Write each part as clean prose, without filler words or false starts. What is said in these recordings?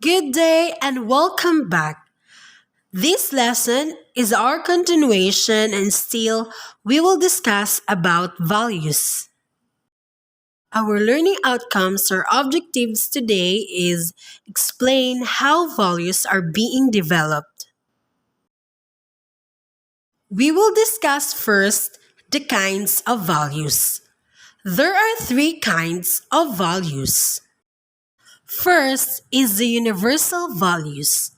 Good day and welcome back. This lesson is our continuation and still we will discuss about values. Our learning outcomes or objectives today is explain how values are being developed. We will discuss first the kinds of values. There are three kinds of values. First is the universal values.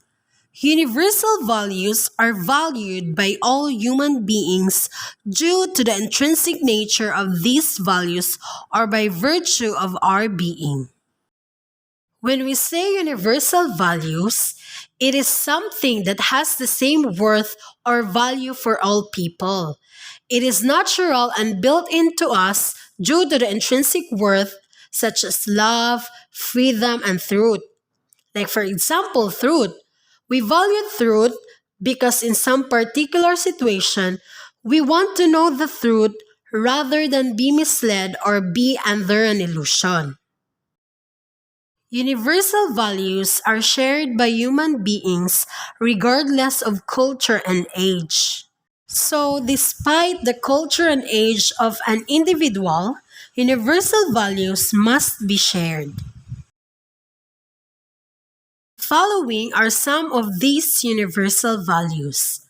Universal values are valued by all human beings due to the intrinsic nature of these values or by virtue of our being. When we say universal values, it is something that has the same worth or value for all people. It is natural and built into us due to the intrinsic worth such as love, freedom, and truth. Like for example, truth. We value truth because in some particular situation, we want to know the truth rather than be misled or be under an illusion. Universal values are shared by human beings regardless of culture and age. So, despite the culture and age of an individual, universal values must be shared. Following are some of these universal values: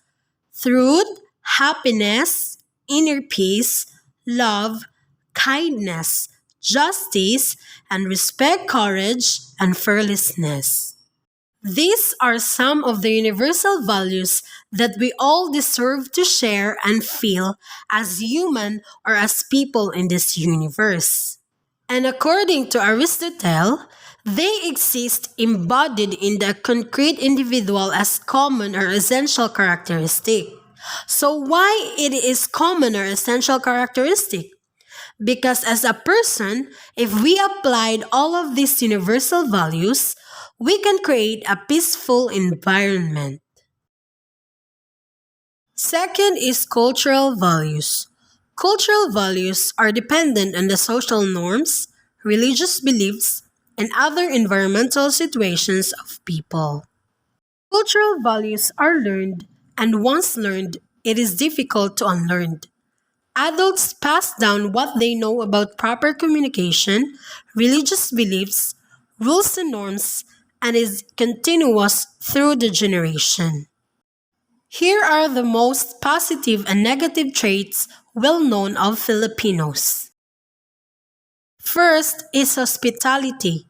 truth, happiness, inner peace, love, kindness, justice, and respect, courage, and fearlessness. These are some of the universal values that we all deserve to share and feel as human or as people in this universe. And according to Aristotle, they exist embodied in the concrete individual as common or essential characteristic. So why it is common or essential characteristic? Because as a person, if we applied all of these universal values, we can create a peaceful environment. Second is cultural values. Cultural values are dependent on the social norms, religious beliefs, and other environmental situations of people. Cultural values are learned, and once learned, it is difficult to unlearn. Adults pass down what they know about proper communication, religious beliefs, rules and norms, and is continuous through the generation. Here are the most positive and negative traits well known of Filipinos. First is hospitality.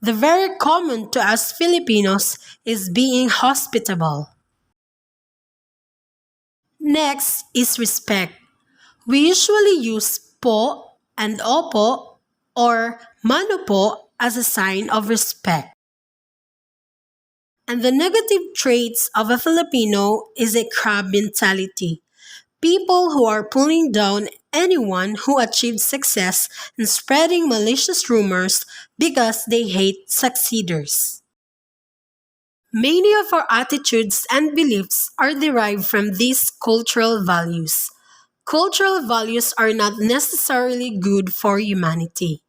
The very common to us Filipinos is being hospitable. Next is respect. We usually use po and opo or mano po as a sign of respect. And the negative traits of a Filipino is a crab mentality. People who are pulling down anyone who achieves success and spreading malicious rumors because they hate succeeders. Many of our attitudes and beliefs are derived from these cultural values. Cultural values are not necessarily good for humanity.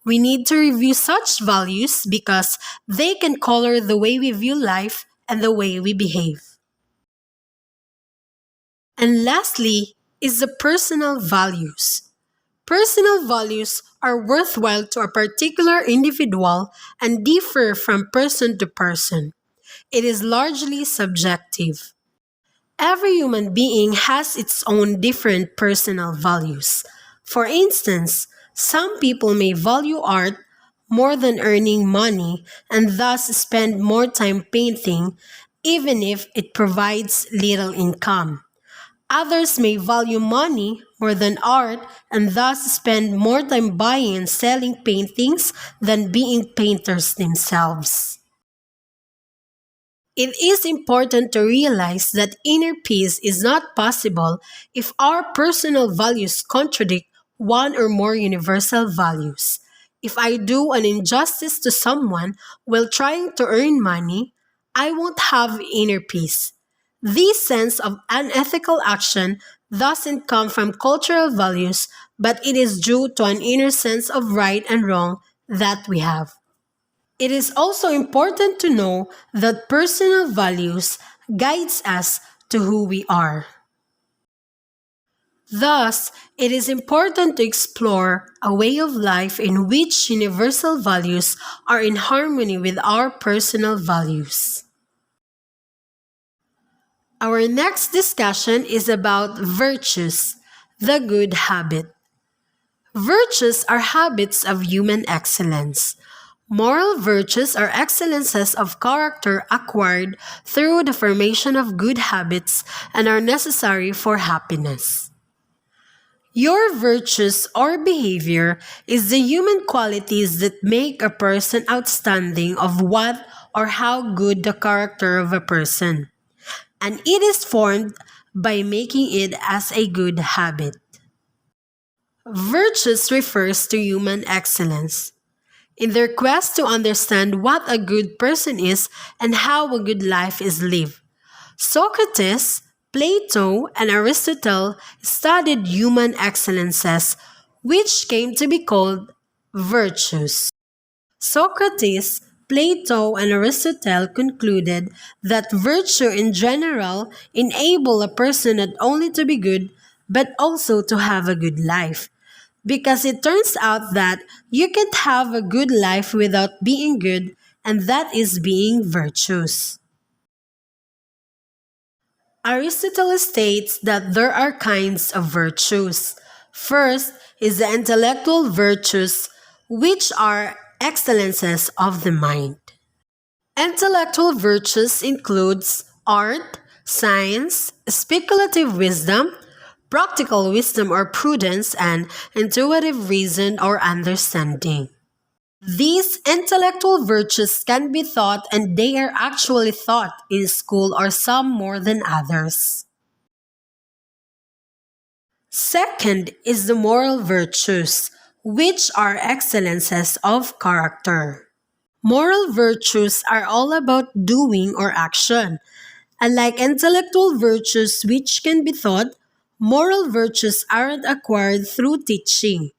We need to review such values because they can color the way we view life and the way we behave. And lastly is the personal values. Personal values are worthwhile to a particular individual and differ from person to person. It is largely subjective. Every human being has its own different personal values. For instance, some people may value art more than earning money and thus spend more time painting even if it provides little income. Others may value money more than art and thus spend more time buying and selling paintings than being painters themselves. It is important to realize that inner peace is not possible if our personal values contradict one or more universal values. If I do an injustice to someone while trying to earn money, I won't have inner peace. This sense of unethical action doesn't come from cultural values, but it is due to an inner sense of right and wrong that we have. It is also important to know that personal values guides us to who we are. Thus, it is important to explore a way of life in which universal values are in harmony with our personal values. Our next discussion is about virtues, the good habit. Virtues are habits of human excellence. Moral virtues are excellences of character acquired through the formation of good habits and are necessary for happiness. Your virtues or behavior is the human qualities that make a person outstanding of what or how good the character of a person, and it is formed by making it as a good habit. Virtues refers to human excellence. In their quest to understand what a good person is and how a good life is lived, Socrates, Plato, and Aristotle studied human excellences, which came to be called virtues. Socrates, Plato, and Aristotle concluded that virtue in general enable a person not only to be good, but also to have a good life. Because it turns out that you can't have a good life without being good, and that is being virtuous. Aristotle states that there are kinds of virtues. First is the intellectual virtues, which are excellences of the mind. Intellectual virtues includes art, science, speculative wisdom, practical wisdom or prudence, and intuitive reason or understanding. These intellectual virtues can be taught and they are actually taught in school or some more than others. Second is the moral virtues, which are excellences of character. Moral virtues are all about doing or action. Unlike intellectual virtues which can be taught, moral virtues aren't acquired through teaching.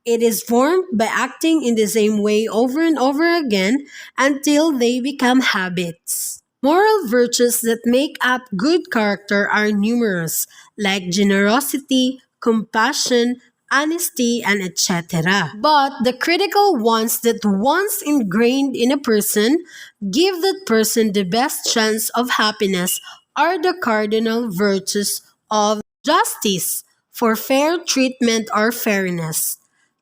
It is formed by acting in the same way over and over again until they become habits. Moral virtues that make up good character are numerous, like generosity, compassion, honesty, and etc. But the critical ones that once ingrained in a person give that person the best chance of happiness are the cardinal virtues of justice, for fair treatment or fairness.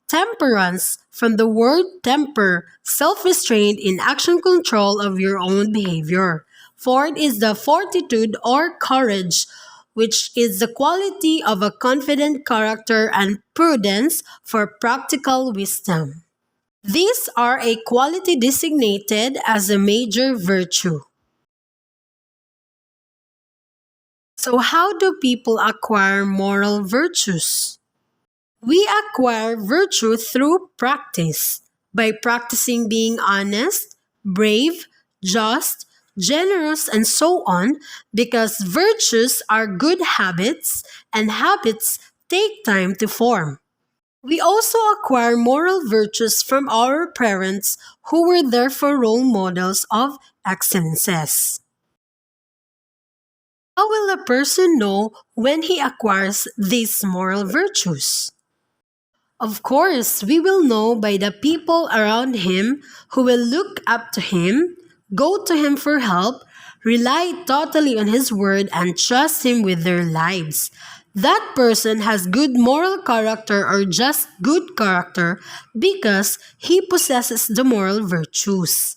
Temperance, from the word temper, self-restraint in action control of your own behavior. Fourth is the fortitude or courage, which is the quality of a confident character, and prudence for practical wisdom. These are a quality designated as a major virtue. So how do people acquire moral virtues? We acquire virtue through practice, by practicing being honest, brave, just, generous, and so on, because virtues are good habits, and habits take time to form. We also acquire moral virtues from our parents who were therefore role models of excellences. How will a person know when he acquires these moral virtues? Of course, we will know by the people around him who will look up to him, go to him for help, rely totally on his word, and trust him with their lives. That person has good moral character or just good character because he possesses the moral virtues.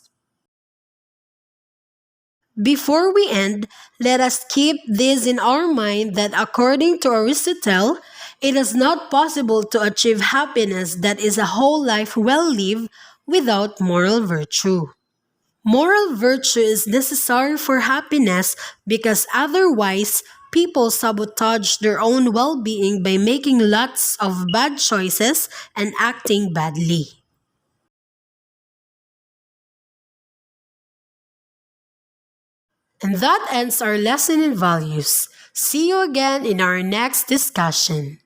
Before we end, let us keep this in our mind that according to Aristotle, it is not possible to achieve happiness that is a whole life well lived without moral virtue. Moral virtue is necessary for happiness because otherwise, people sabotage their own well being by making lots of bad choices and acting badly. And that ends our lesson in values. See you again in our next discussion.